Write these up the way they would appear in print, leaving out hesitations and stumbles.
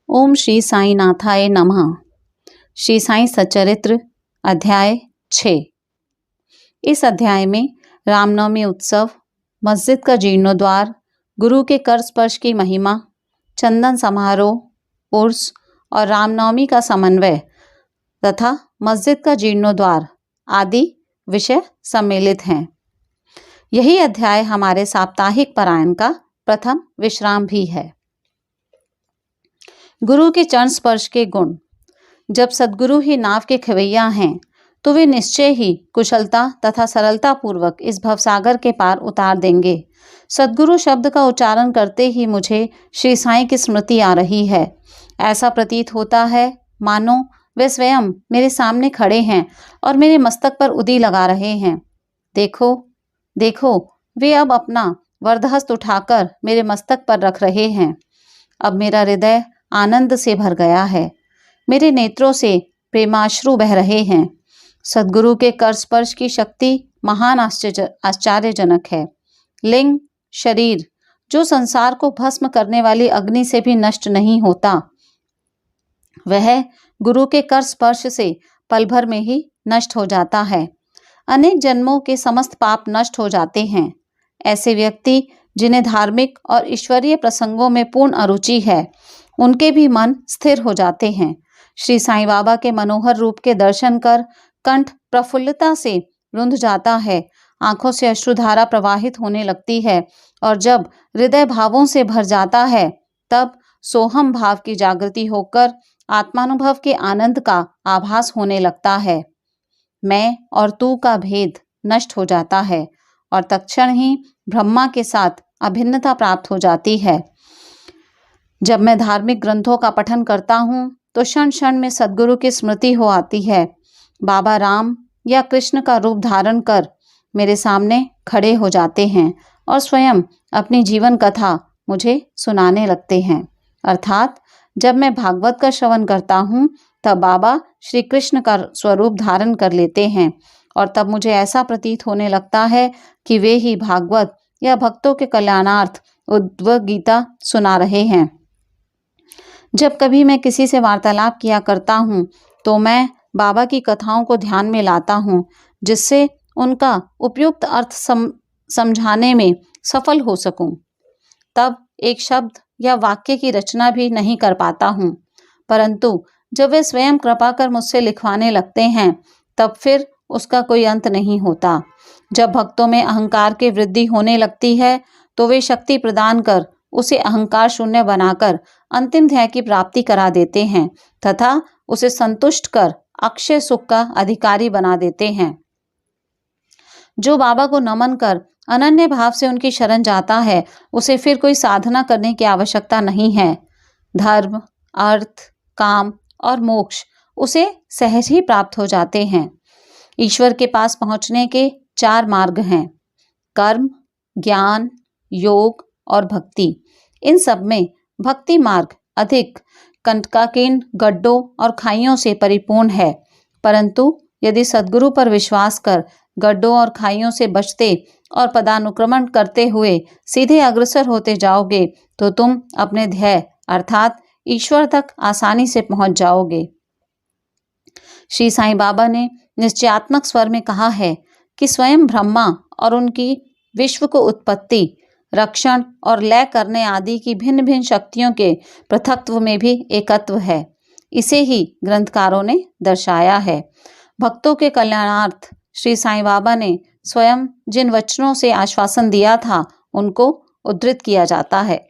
ओम श्री साई नाथाय नमः। श्री साई सच्चरित्र अध्याय 6। इस अध्याय में रामनवमी उत्सव, मस्जिद का जीर्णोद्वार, गुरु के कर स्पर्श की महिमा, चंदन समारोह, उर्स और रामनवमी का समन्वय तथा मस्जिद का जीर्णोद्वार आदि विषय सम्मिलित हैं। यही अध्याय हमारे साप्ताहिक पारायण का प्रथम विश्राम भी है। गुरु के चरण स्पर्श के गुण। जब सद्गुरु ही नाव के खवैया हैं तो वे निश्चय ही कुशलता तथा सरलता पूर्वक इस भवसागर के पार उतार देंगे। सद्गुरु शब्द का उच्चारण करते ही मुझे श्री साईं की स्मृति आ रही है। ऐसा प्रतीत होता है मानो वे स्वयं मेरे सामने खड़े हैं और मेरे मस्तक पर उदी लगा रहे हैं। देखो देखो, वे अब अपना वरदहस्त उठाकर मेरे मस्तक पर रख रहे हैं। अब मेरा हृदय आनंद से भर गया है, मेरे नेत्रों से प्रेमाश्रु बह रहे हैं। सद्गुरु के कर स्पर्श की शक्ति महान आश्चर्यजनक है। लिंग शरीर जो संसार को भस्म करने वाली अग्नि से भी नष्ट नहीं होता, वह गुरु के कर स्पर्श से पल भर में ही नष्ट हो जाता है। अनेक जन्मों के समस्त पाप नष्ट हो जाते हैं। ऐसे व्यक्ति जिन्हें धार्मिक और ईश्वरीय प्रसंगों में पूर्ण अरुचि है, उनके भी मन स्थिर हो जाते हैं। श्री साईं बाबा के मनोहर रूप के दर्शन कर कंठ प्रफुल्लता से रुंध जाता है, आंखों से अश्रुधारा प्रवाहित होने लगती है और जब हृदय भावों से भर जाता है तब सोहम भाव की जागृति होकर आत्मानुभव के आनंद का आभास होने लगता है। मैं और तू का भेद नष्ट हो जाता है और तत्क्षण ही ब्रह्मा के साथ अभिन्नता प्राप्त हो जाती है। जब मैं धार्मिक ग्रंथों का पठन करता हूँ तो क्षण क्षण में सद्गुरु की स्मृति हो आती है। बाबा राम या कृष्ण का रूप धारण कर मेरे सामने खड़े हो जाते हैं और स्वयं अपनी जीवन कथा मुझे सुनाने लगते हैं। अर्थात जब मैं भागवत का श्रवण करता हूँ तब बाबा श्री कृष्ण का स्वरूप धारण कर लेते हैं और तब मुझे ऐसा प्रतीत होने लगता है कि वे ही भागवत या भक्तों के कल्याणार्थ उद्भव गीता सुना रहे हैं। जब कभी मैं किसी से वार्तालाप किया करता हूँ तो मैं बाबा की कथाओं को ध्यान में लाता हूँ, जिससे उनका उपयुक्त अर्थ समझाने में सफल हो सकूं। तब एक शब्द या वाक्य की रचना भी नहीं कर पाता हूँ, परंतु जब वे स्वयं कृपा कर मुझसे लिखवाने लगते हैं तब फिर उसका कोई अंत नहीं होता। जब भक्तों में अहंकार की वृद्धि होने लगती है तो वे शक्ति प्रदान कर उसे अहंकार शून्य बनाकर अंतिम ध्येय की प्राप्ति करा देते हैं तथा उसे संतुष्ट कर अक्षय सुख का अधिकारी बना देते हैं। जो बाबा को नमन कर अनन्य भाव से उनकी शरण जाता है, उसे फिर कोई साधना करने की आवश्यकता नहीं है। धर्म, अर्थ, काम और मोक्ष उसे सहज ही प्राप्त हो जाते हैं। ईश्वर के पास पहुंचने के 4 मार्ग हैं: कर्म, ज्ञान, योग और भक्ति। इन सब में भक्ति मार्ग अधिक कंटकाकीर्ण गड्ढों और खाइयों से परिपूर्ण है, परंतु यदि सद्गुरु पर विश्वास कर गड्ढों और खाइयों से बचते और पदानुक्रमण करते हुए सीधे अग्रसर होते जाओगे तो तुम अपने ध्येय अर्थात ईश्वर तक आसानी से पहुंच जाओगे। श्री साईं बाबा ने निश्चयात्मक स्वर में कहा है कि स्वयं ब्रह्मा और उनकी विश्व को उत्पत्ति, रक्षण और लय करने आदि की भिन्न भिन्न शक्तियों के पृथक्त्व में भी एकत्व है। इसे ही ग्रंथकारों ने दर्शाया है। भक्तों के कल्याणार्थ श्री साईं बाबा ने स्वयं जिन वचनों से आश्वासन दिया था उनको उद्धृत किया जाता है।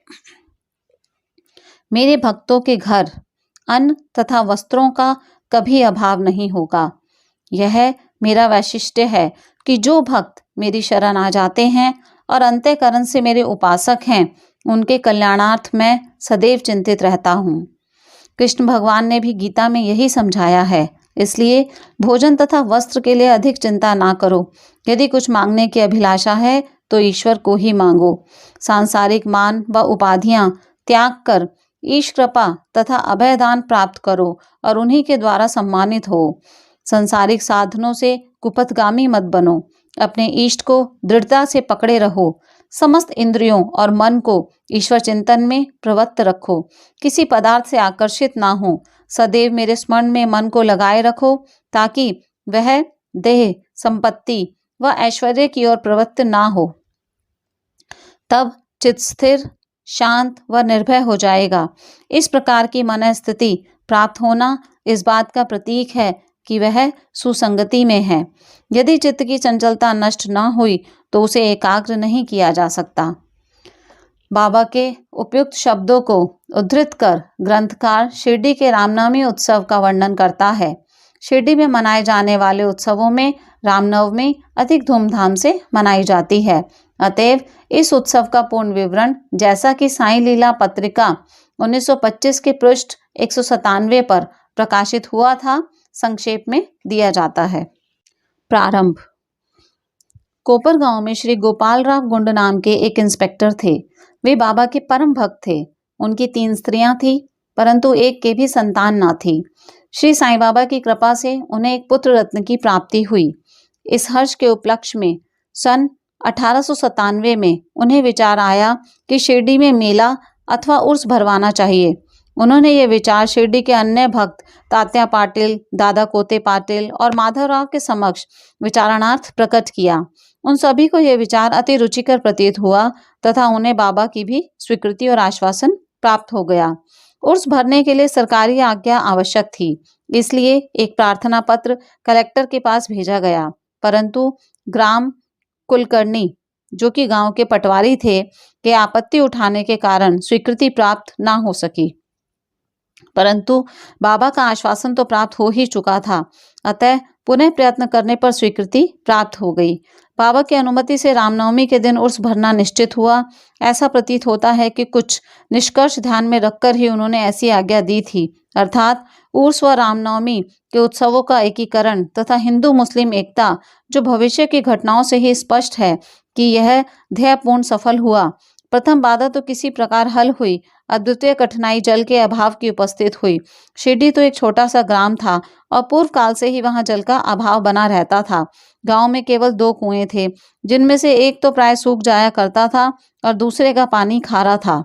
मेरे भक्तों के घर अन्न तथा वस्त्रों का कभी अभाव नहीं होगा। यह मेरा वैशिष्ट्य है कि जो भक्त मेरी शरण आ जाते हैं और अंतःकरण से मेरे उपासक हैं, उनके कल्याणार्थ मैं सदैव चिंतित रहता हूँ। कृष्ण भगवान ने भी गीता में यही समझाया है। इसलिए भोजन तथा वस्त्र के लिए अधिक चिंता ना करो। यदि कुछ मांगने की अभिलाषा है तो ईश्वर को ही मांगो। सांसारिक मान व उपाधियां त्याग कर ईश कृपा तथा अभयदान प्राप्त करो और उन्हीं के द्वारा सम्मानित हो। सांसारिक साधनों से कुपथगामी मत बनो। अपने इष्ट को दृढ़ता से पकड़े रहो। समस्त इंद्रियों और मन को ईश्वर चिंतन में प्रवृत्त रखो। किसी पदार्थ से आकर्षित ना हो। सदैव मेरे स्मरण में मन को लगाए रखो ताकि वह देह, संपत्ति व ऐश्वर्य की ओर प्रवृत्त ना हो। तब चित्त स्थिर, शांत व निर्भय हो जाएगा। इस प्रकार की मन स्थिति प्राप्त होना इस बात का प्रतीक है कि वह सुसंगति में है। यदि चित्त की चंचलता नष्ट न हुई तो उसे एकाग्र नहीं किया जा सकता। बाबा के उपयुक्त शब्दों को उद्धृत कर ग्रंथकार शिरडी के रामनवमी उत्सव का वर्णन करता है। शिरडी में मनाए जाने वाले उत्सवों में रामनवमी अधिक धूमधाम से मनाई जाती है। अतएव इस उत्सव का पूर्ण विवरण, जैसा कि साईं लीला पत्रिका 1925 के पृष्ठ 197 पर प्रकाशित हुआ था, संक्षेप में दिया जाता है। प्रारंभ। कोपर गांव में श्री गोपालराव गुंड नाम के एक इंस्पेक्टर थे। वे बाबा के परम भक्त थे। उनकी 3 स्त्रियां थीं, परंतु एक के भी संतान न थी। श्री साईं बाबा की कृपा से उन्हें एक पुत्र रत्न की प्राप्ति हुई। इस हर्ष के उपलक्ष्य में सन 1897 में उन्हें विचार आया कि शिरडी में मेला अथवा उर्स भरवाना चाहिए। उन्होंने ये विचार शिरडी के अन्य भक्त तात्या पाटिल, दादा कोते पाटिल और माधवराव के समक्ष विचारणार्थ प्रकट किया। उन सभी को यह विचार अति रुचिकर प्रतीत हुआ तथा उन्हें बाबा की भी स्वीकृति और आश्वासन प्राप्त हो गया। उर्स भरने के लिए सरकारी आज्ञा आवश्यक थी, इसलिए एक प्रार्थना पत्र कलेक्टर के पास भेजा गया, परंतु ग्राम कुलकर्णी, जो कि गांव के पटवारी थे, के आपत्ति उठाने के कारण स्वीकृति प्राप्त ना हो सकी। परंतु बाबा का आश्वासन तो प्राप्त हो ही चुका था, अतः पुनः प्रयत्न करने पर स्वीकृति प्राप्त हो गई। बाबा की अनुमति से रामनवमी के दिन उर्स भरना निश्चित हुआ। ऐसा प्रतीत होता है कि कुछ निष्कर्ष ध्यान में रखकर ही उन्होंने ऐसी आज्ञा दी थी, अर्थात उर्स व रामनवमी के उत्सवों का एकीकरण तथा हिंदू मुस्लिम एकता, जो भविष्य की घटनाओं से ही स्पष्ट है कि यह ध्येयपूर्ण सफल हुआ। प्रथम बाधा तो किसी प्रकार हल हुई। अद्वितीय कठिनाई जल के अभाव की उपस्थित हुई। शिरडी तो एक छोटा सा ग्राम था और पूर्व काल से ही वहां जल का अभाव बना रहता था। गांव में केवल 2 कुएं थे, जिनमें से एक तो प्राय सूख जाया करता था और दूसरे का पानी खारा था।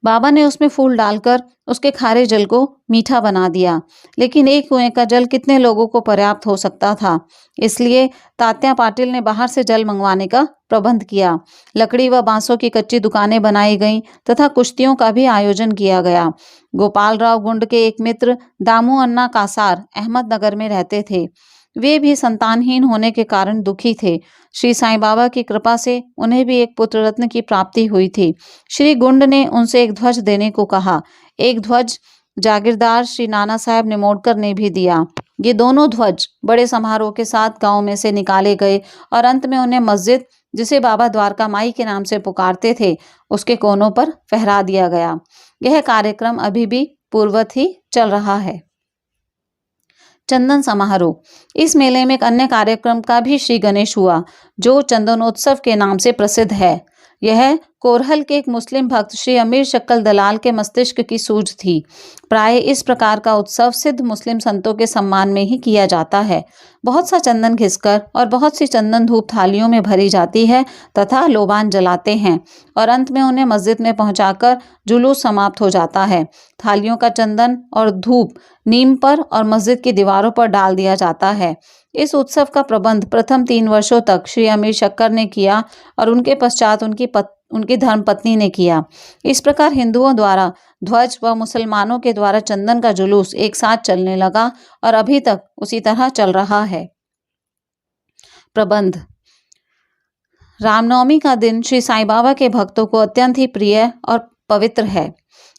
बाबा ने उसमें फूल डालकर उसके खारे जल को मीठा बना दिया, लेकिन एक कुएं का जल कितने लोगों को पर्याप्त हो सकता था। इसलिए तात्या पाटिल ने बाहर से जल मंगवाने का प्रबंध किया। लकड़ी व बांसों की कच्ची दुकानें बनाई गईं तथा कुश्तियों का भी आयोजन किया गया। गोपालराव गुंड के एक मित्र दामू अन्ना कासार अहमदनगर में रहते थे। वे भी संतानहीन होने के कारण दुखी थे। श्री साईं बाबा की कृपा से उन्हें भी एक पुत्र रत्न की प्राप्ति हुई थी। श्री गुंड ने उनसे एक ध्वज देने को कहा। एक ध्वज जागीरदार श्री नाना साहब निमोडकर ने भी दिया। ये दोनों ध्वज बड़े समारोह के साथ गांव में से निकाले गए और अंत में उन्हें मस्जिद, जिसे बाबा द्वारका माई के नाम से पुकारते थे, उसके कोनों पर फहरा दिया गया। यह कार्यक्रम अभी भी पूर्ववत ही चल रहा है। चंदन समारोह। इस मेले में एक अन्य कार्यक्रम का भी श्री गणेश हुआ, जो चंदनोत्सव के नाम से प्रसिद्ध है। यह कोरहल के एक मुस्लिम भक्त श्री अमीर शक्कल दलाल के मस्तिष्क की सूझ थी। प्राय इस प्रकार का उत्सव सिद्ध मुस्लिम संतों के सम्मान में ही किया जाता है। बहुत सा चंदन घिसकर और बहुत सी चंदन धूप थालियों में भरी जाती है तथा लोबान जलाते हैं और अंत में उन्हें मस्जिद में पहुंचाकर जुलूस समाप्त हो जाता है। थालियों का चंदन और धूप नीम पर और मस्जिद की दीवारों पर डाल दिया जाता है। इस उत्सव का प्रबंध प्रथम 3 वर्षों तक श्री अमीर शक्कर ने किया और उनके पश्चात उनकी धर्मपत्नी ने किया। इस प्रकार हिंदुओं द्वारा ध्वज व मुसलमानों के द्वारा चंदन का जुलूस एक साथ चलने लगा और अभी तक उसी तरह चल रहा है। प्रबंध। रामनवमी का दिन श्री साईं बाबा के भक्तों को अत्यंत ही प्रिय और पवित्र है।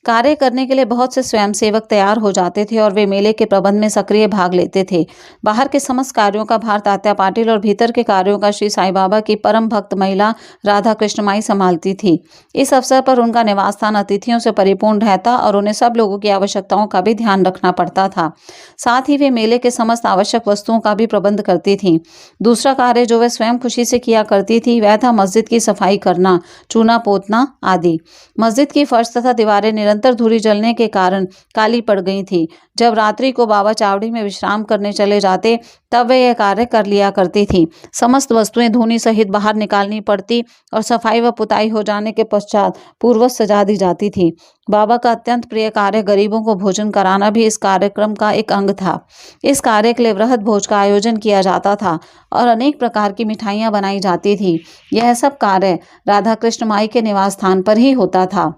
कार्य करने के लिए बहुत से स्वयंसेवक तैयार हो जाते थे और वे मेले के प्रबंध में सक्रिय भाग लेते थे। बाहर के समस्त कार्यों का भार तात्या पाटिल और भीतर के कार्यों का श्री साईं बाबा की परम भक्त महिला राधा कृष्णमाई संभालती थी। इस अवसर पर उनका निवास स्थान अतिथियों से परिपूर्ण रहता और उन्हें सब लोगों की आवश्यकताओं का भी ध्यान रखना पड़ता था। साथ ही वे मेले के समस्त आवश्यक वस्तुओं का भी प्रबंध करती थी। दूसरा कार्य जो वे स्वयं खुशी से किया करती थी वह था मस्जिद की सफाई करना, चूना पोतना आदि। मस्जिद की फर्श तथा दीवारें निरंतर धूरी जलने के कारण काली पड़ गई थी। जब रात्रि को बाबा चावड़ी में विश्राम करने चले जाते तब वे यह कार्य कर लिया करती थी। समस्त वस्तुएं धूनी सहित बाहर निकालनी पड़ती और सफाई व पुताई हो जाने के पश्चात पूर्वज सजा दी जाती थी। बाबा का अत्यंत प्रिय कार्य गरीबों को भोजन कराना भी इस कार्यक्रम का एक अंग था। इस कार्य के लिए वृहद भोज का आयोजन किया जाता था और अनेक प्रकार की मिठाइयां बनाई जाती थी। यह सब कार्य राधा कृष्ण माई के निवास स्थान पर ही होता था।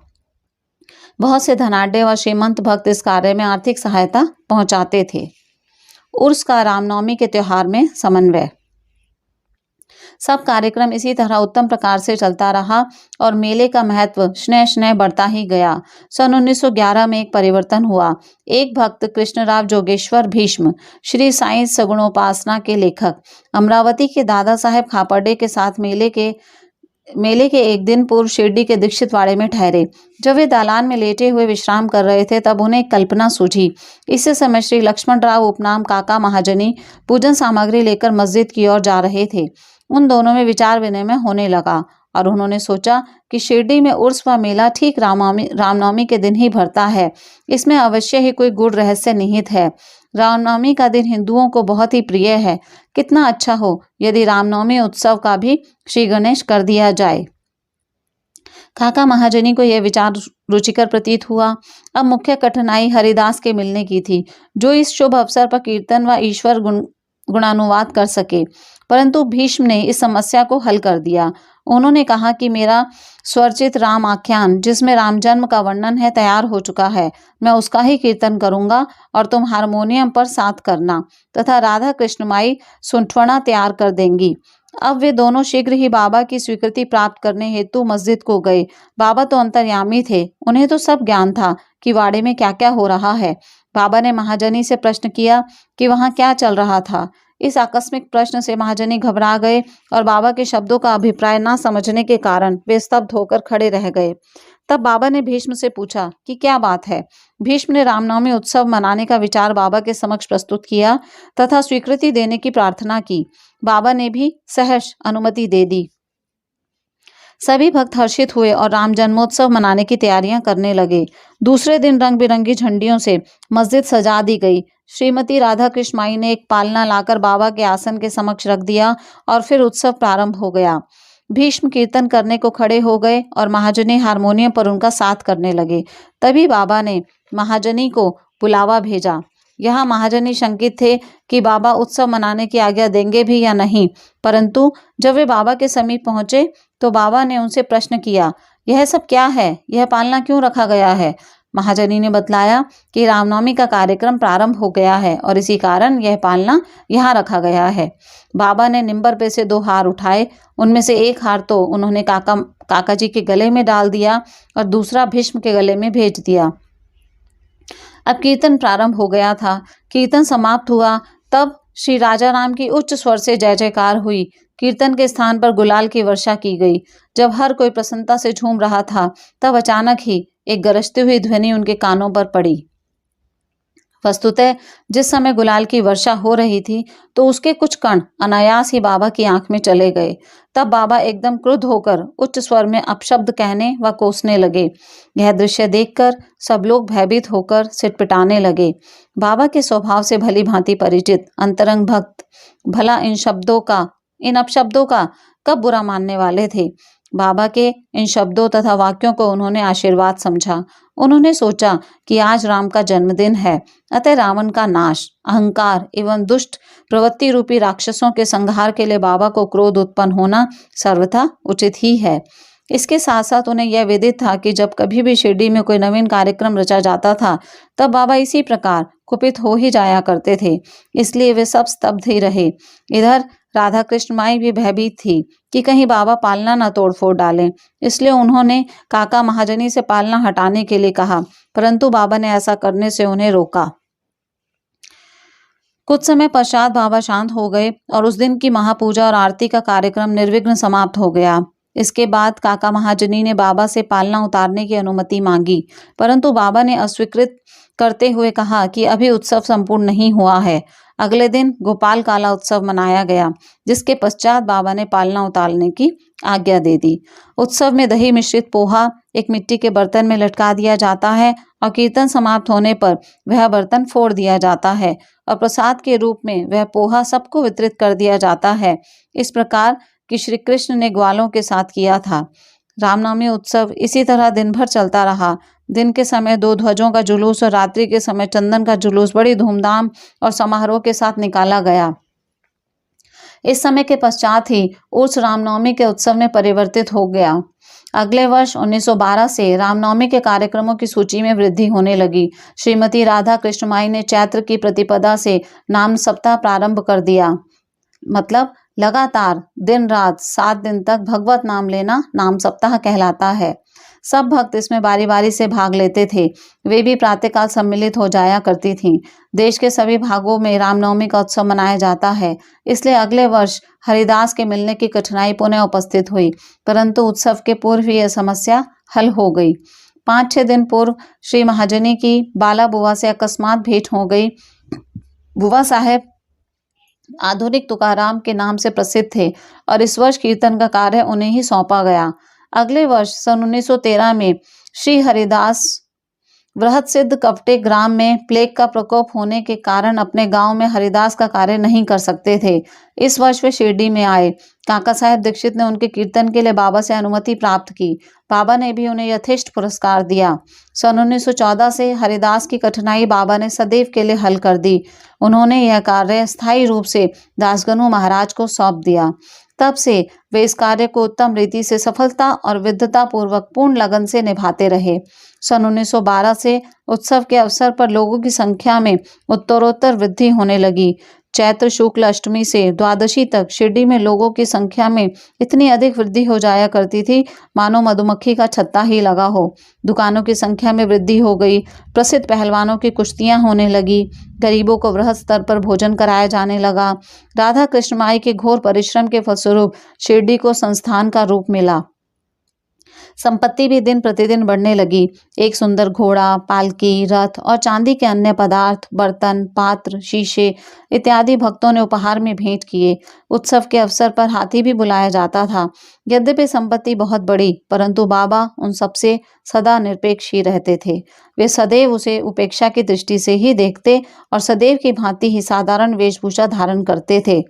बहुत से धनाढ्य व श्रीमंत भक्त इस कार्य में आर्थिक सहायता पहुंचाते थे। उर्स का रामनवमी के त्योहार में समन्वय। सब कार्यक्रम इसी तरह उत्तम प्रकार से चलता रहा और मेले का महत्व स्नेह स्नेह बढ़ता ही गया। सन 1911 में एक परिवर्तन हुआ। एक भक्त कृष्णराव जोगेश्वर भीष्म, श्री साईं सगुणोपासना के लेखक, अमरावती के दादा साहेब खापर्डे के साथ मेले के एक दिन पूर्व शिरडी के दीक्षित वाड़े में ठहरे। जब वे दालान में लेटे हुए विश्राम कर रहे थे तब उन्हें एक कल्पना सूझी। इसी समय श्री लक्ष्मण राव उपनाम काका महाजनी पूजन सामग्री लेकर मस्जिद की ओर जा रहे थे। उन दोनों में विचार विनिमय होने लगा और उन्होंने सोचा कि शिरडी में उर्स व मेला ठीक रामनवमी के दिन ही भरता है। इसमें अवश्य ही कोई गूढ़ रहस्य निहित है। रामनवमी का दिन हिंदुओं को बहुत ही प्रिय है। कितना अच्छा हो यदि रामनवमी उत्सव का भी श्री गणेश कर दिया जाए। काका महाजनी को यह विचार रुचिकर प्रतीत हुआ। अब मुख्य कठिनाई हरिदास के मिलने की थी, जो इस शुभ अवसर पर कीर्तन व ईश्वर गुणानुवाद कर सके। परंतु भीष्म ने इस समस्या को हल कर दिया। उन्होंने कहा कि मेरा स्वरचित राम आख्यान, जिसमें राम जन्म का वर्णन है, तैयार हो चुका है। मैं उसका ही कीर्तन करूंगा और तुम हारमोनियम पर साथ करना तथा राधा कृष्णमाई सुंठवना तैयार कर देंगी। अब वे दोनों शीघ्र ही बाबा की स्वीकृति प्राप्त करने हेतु मस्जिद को गए। बाबा तो अंतर्यामी थे, उन्हें तो सब ज्ञान था कि वाड़े में क्या क्या हो रहा है। बाबा ने महाजनी से प्रश्न किया कि वहां क्या चल रहा था। इस आकस्मिक प्रश्न से महाजनी घबरा गए और बाबा के शब्दों का अभिप्राय न समझने के कारण वे स्तब्ध होकर खड़े रह गए। तब बाबा ने भीष्म से पूछा कि क्या बात है। भीष्म ने रामनवमी उत्सव मनाने का विचार बाबा के समक्ष प्रस्तुत किया तथा स्वीकृति देने की प्रार्थना की। बाबा ने भी सहर्ष अनुमति दे दी। सभी भक्त हर्षित हुए और राम जन्मोत्सव मनाने की तैयारियां करने लगे। दूसरे दिन रंग बिरंगी झंडियों से मस्जिद सजा दी गई। श्रीमती राधा कृष्णमाई ने एक पालना लाकर बाबा के आसन के समक्ष रख दिया और फिर उत्सव प्रारंभ हो गया। भीष्म कीर्तन करने को खड़े हो गए और महाजनी हारमोनियम पर उनका साथ करने लगे। तभी बाबा ने महाजनी को बुलावा भेजा। यहाँ महाजनी शंकित थे कि बाबा उत्सव मनाने की आज्ञा देंगे भी या नहीं, परंतु जब वे बाबा के समीप पहुंचे तो बाबा ने उनसे प्रश्न किया, यह सब क्या है, यह पालना क्यों रखा गया है। महाजनी ने बतलाया कि रामनवमी का कार्यक्रम प्रारंभ हो गया है और इसी कारण यह पालना यहाँ रखा गया है। बाबा ने निंबर पे से 2 हार उठाए। उनमें से एक हार तो उन्होंने काका जी के गले में डाल दिया और दूसरा भीष्म के गले में भेज दिया। अब कीर्तन प्रारंभ हो गया था। कीर्तन समाप्त हुआ तब श्री राजा राम की उच्च स्वर से जय जयकार हुई। कीर्तन के स्थान पर गुलाल की वर्षा की गई। जब हर कोई प्रसन्नता से झूम रहा था तब अचानक ही एक गरजती हुई ध्वनि उनके कानों पर पड़ी। वस्तुतः जिस समय गुलाल की वर्षा हो रही थी तो उसके कुछ कण अनायास ही बाबा की आंख में चले गए। तब बाबा एकदम क्रुद्ध होकर उच्च स्वर में अपशब्द कहने व कोसने लगे। यह दृश्य देखकर सब लोग भयभीत होकर सिटपिटाने लगे। बाबा के स्वभाव से भली भांति परिचित अंतरंग भक्त भला इन अपशब्दों का कब बुरा मानने वाले थे। बाबा के इन शब्दों तथा वाक्यों को उन्होंने आशीर्वाद समझा। उन्होंने सोचा कि आज राम का जन्मदिन है, अतः रावण का नाश, अहंकार एवं दुष्ट प्रवृत्ति रूपी राक्षसों के संहार के लिए बाबा को क्रोध उत्पन्न होना सर्वथा उचित ही है। इसके साथ साथ उन्हें यह विदित था कि जब कभी भी शिरडी में कोई नवीन कार्यक्रम रचा जाता था तब बाबा इसी प्रकार कुपित हो ही जाया करते थे। इसलिए वे सब स्तब्ध ही रहे। इधर राधा कृष्णमाई भी भयभीत थी कि कहीं बाबा पालना न तोड़ फोड़ डालें। इसलिए उन्होंने काका महाजनी से पालना हटाने के लिए कहा, परंतु बाबा ने ऐसा करने से उन्हें रोका। कुछ समय पश्चात बाबा शांत हो गए और उस दिन की महापूजा और आरती का कार्यक्रम निर्विघ्न समाप्त हो गया। इसके बाद काका महाजनी ने बाबा से पालना उतारने की अनुमति मांगी, परंतु बाबा ने अस्वीकृत करते हुए कहा कि अभी उत्सव संपूर्ण नहीं हुआ है। अगले दिन गोपाल काला उत्सव मनाया गया, जिसके पश्चात बाबा ने पालना उतारने की आज्ञा दे दी। उत्सव में दही मिश्रित पोहा एक मिट्टी के बर्तन में लटका दिया जाता है और कीर्तन समाप्त होने पर वह बर्तन फोड़ दिया जाता है और प्रसाद के रूप में वह पोहा सबको वितरित कर दिया जाता है। इस प्रकार कि श्री कृष्ण ने ग्वालों के साथ किया था। रामनवमी उत्सव इसी तरह दिन भर चलता रहा। दिन के समय 2 ध्वजों का जुलूस और रात्रि के समय चंदन का जुलूस बड़ी धूमधाम और समारोह के साथ निकाला गया। इस समय के पश्चात ही उर्स रामनवमी के उत्सव में परिवर्तित हो गया। अगले वर्ष 1912 से रामनवमी के कार्यक्रमों की सूची में वृद्धि होने लगी। श्रीमती राधा कृष्णमाई ने चैत्र की प्रतिपदा से नाम सप्ताह प्रारंभ कर दिया। मतलब लगातार दिन रात 7 दिन तक भगवत नाम लेना नाम सप्ताह कहलाता है। सब भक्त इसमें बारी बारी से भाग लेते थे। वे भी प्रातःकाल सम्मिलित हो जाया करती थीं। देश के सभी भागों में रामनवमी का उत्सव मनाया जाता है। इसलिए अगले वर्ष हरिदास के मिलने की कठिनाई पुनः उपस्थित हुई, परंतु उत्सव के पूर्व ही यह समस्या हल हो गई। 5-6 दिन पूर्व श्री महाजनी की बाला बुआ से अकस्मात भेंट हो गई। बुआ साहेब आधुनिक तुकाराम के नाम से प्रसिद्ध थे और इस वर्ष कीर्तन का कार्य उन्हें ही सौंपा गया। अगले वर्ष सन 1913 में श्री हरिदास वृहत सिद्ध कवटे ग्राम में प्लेग का प्रकोप होने के कारण अपने गांव में हरिदास का कार्य नहीं कर सकते थे। इस वर्ष वे शिरडी में आए। काका साहेब दीक्षित ने उनके कीर्तन के लिए बाबा से अनुमति प्राप्त की। बाबा ने भी उन्हें यथेष्ट पुरस्कार दिया। सन 1914 से हरिदास की कठिनाई बाबा ने सदैव के लिए हल कर दी। उन्होंने यह कार्य स्थायी रूप से दासगनु महाराज को सौंप दिया। तब से वे इस कार्य को उत्तम रीति से सफलता और विद्वता पूर्वक पूर्ण लगन से निभाते रहे। सन 1912 से उत्सव के अवसर पर लोगों की संख्या में उत्तरोत्तर वृद्धि होने लगी। चैत्र शुक्ल अष्टमी से द्वादशी तक शिरडी में लोगों की संख्या में इतनी अधिक वृद्धि हो जाया करती थी मानो मधुमक्खी का छत्ता ही लगा हो। दुकानों की संख्या में वृद्धि हो गई। प्रसिद्ध पहलवानों की कुश्तियां होने लगी। गरीबों को वृहद स्तर पर भोजन कराया जाने लगा। राधा कृष्णमाई के घोर परिश्रम के फलस्वरूप शिरडी को संस्थान का रूप मिला। संपत्ति भी दिन प्रतिदिन बढ़ने लगी। एक सुंदर घोड़ा, पालकी, रथ और चांदी के अन्य पदार्थ, बर्तन, पात्र, शीशे इत्यादि भक्तों ने उपहार में भेंट किए। उत्सव के अवसर पर हाथी भी बुलाया जाता था। यद्यपि संपत्ति बहुत बड़ी, परंतु बाबा उन सबसे सदा निरपेक्ष ही रहते थे। वे सदैव उसे उपेक्षा की दृष्टि से ही देखते और सदैव की भांति ही साधारण वेशभूषा धारण करते थे।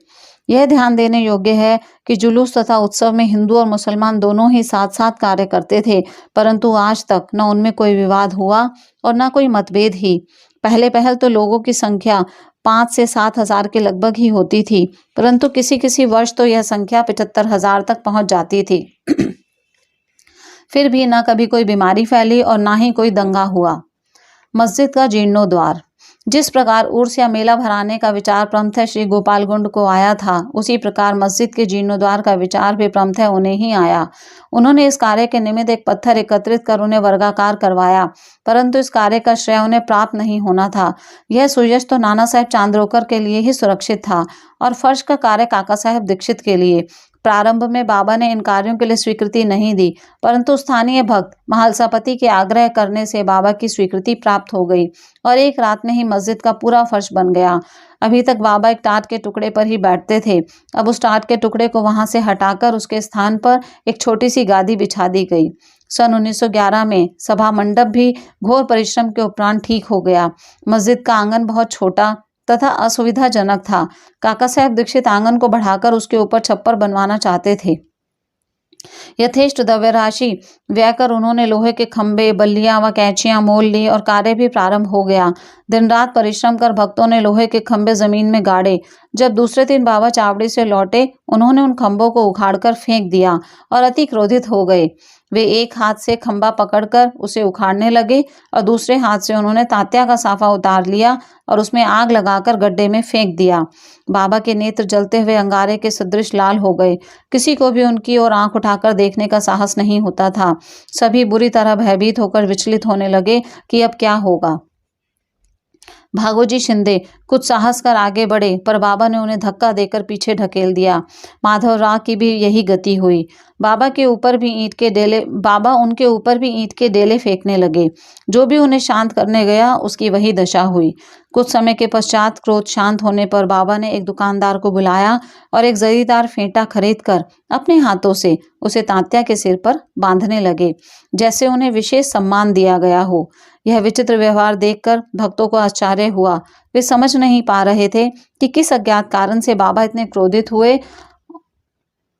यह ध्यान देने योग्य है कि जुलूस तथा उत्सव में हिंदू और मुसलमान दोनों ही साथ साथ कार्य करते थे, परंतु आज तक न उनमें कोई विवाद हुआ और न कोई मतभेद ही। पहले पहल तो लोगों की संख्या 5 से 7 हजार के लगभग ही होती थी, परंतु किसी किसी वर्ष तो यह संख्या 75,000 तक पहुंच जाती थी। फिर भी न कभी कोई बीमारी फैली और न ही कोई दंगा हुआ। मस्जिद का जीर्णोद्वार। जिस प्रकार उर्स या मेला भराने का विचार प्रथमतः श्री गोपालगुंड को आया था, उसी प्रकार मस्जिद के जीर्णोद्वार का विचार भी प्रथमतः उन्हें ही आया। उन्होंने इस कार्य के निमित्त एक पत्थर एकत्रित कर उन्हें वर्गाकार करवाया, परंतु इस कार्य का श्रेय उन्हें प्राप्त नहीं होना था। यह सुयश तो नाना साहेब चांद्रोकर के लिए ही सुरक्षित था और फर्श का कार्य काका साहेब दीक्षित के लिए। प्रारंभ में बाबा ने इन कार्यों के लिए स्वीकृति नहीं दी, परंतु स्थानीय भक्त महालसापति के आग्रह करने से बाबा की स्वीकृति प्राप्त हो गई और एक रात में ही मस्जिद का पूरा फर्श बन गया। अभी तक बाबा एक टाट के टुकड़े पर ही बैठते थे। अब उस टाट के टुकड़े को वहां से हटाकर उसके स्थान पर एक छोटी सी गादी बिछा दी गई। सन 1911 में सभा मंडप भी घोर परिश्रम के उपरांत ठीक हो गया। मस्जिद का आंगन बहुत छोटा तथा असुविधाजनक था। काका साहेब दीक्षित आंगन को बढ़ाकर उसके ऊपर छप्पर बनवाना चाहते थे। यथेष्ट द्रव्य राशि व्यय कर उन्होंने लोहे के खंभे, बल्लियां व कैंचियां मोल ली और कार्य भी प्रारंभ हो गया। दिन रात परिश्रम कर भक्तों ने लोहे के खंभे जमीन में गाड़े। जब दूसरे दिन बाबा चावड़ी से लौटे, उन्होंने उन खंभों को उखाड़कर फेंक दिया और अति क्रोधित हो गए। वे एक हाथ से खंभा पकड़कर उसे उखाड़ने लगे और दूसरे हाथ से उन्होंने तात्या का साफा उतार लिया और उसमें आग लगाकर गड्ढे में फेंक दिया। बाबा के नेत्र जलते हुए अंगारे के सदृश लाल हो गए। किसी को भी उनकी ओर आंख उठाकर देखने का साहस नहीं होता था। सभी बुरी तरह भयभीत होकर विचलित होने लगे कि अब क्या होगा। भागोजी शिंदे कुछ साहस कर आगे बढ़े, पर बाबा ने उन्हें धक्का देकर पीछे ढकेल दिया। माधवराव की भी यही गति हुई। बाबा उनके ऊपर भी ईंट के डेले फेंकने लगे। जो भी उन्हें शांत करने गया, उसकी वही दशा हुई। कुछ समय के पश्चात क्रोध शांत होने पर बाबा ने एक दुकानदार को बुलाया और एक जरीदार फेंटा खरीद कर अपने हाथों से उसे तात्या के सिर पर बांधने लगे, जैसे उन्हें विशेष सम्मान दिया गया हो। यह विचित्र व्यवहार देखकर भक्तों को आश्चर्य हुआ। वे समझ नहीं पा रहे थे कि किस अज्ञात कारण से बाबा इतने क्रोधित हुए।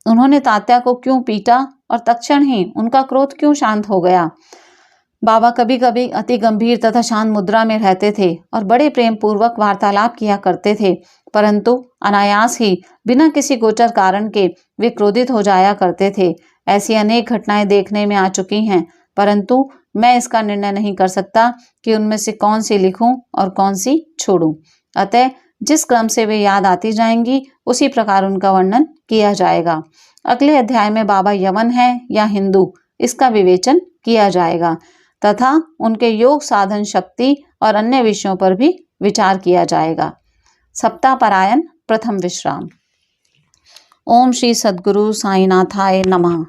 उन्होंने तात्या को क्यों पीटा और तत्क्षण ही उनका क्रोध क्यों शांत हो गया। बाबा कभी कभी अति गंभीर तथा शांत मुद्रा में रहते थे और बड़े प्रेम पूर्वक वार्तालाप किया करते थे, परंतु अनायास ही बिना किसी गोचर कारण के वे क्रोधित हो जाया करते थे। ऐसी अनेक घटनाएं देखने में आ चुकी हैं, परंतु मैं इसका निर्णय नहीं कर सकता कि उनमें से कौन सी लिखूं और कौन सी छोड़ूं। अतः जिस क्रम से वे याद आती जाएंगी, उसी प्रकार उनका वर्णन किया जाएगा। अगले अध्याय में बाबा यवन है या हिंदू, इसका विवेचन किया जाएगा तथा उनके योग साधन शक्ति और अन्य विषयों पर भी विचार किया जाएगा। सप्ताह परायण प्रथम विश्राम। ओम श्री सद्गुरु साईनाथाय नमः।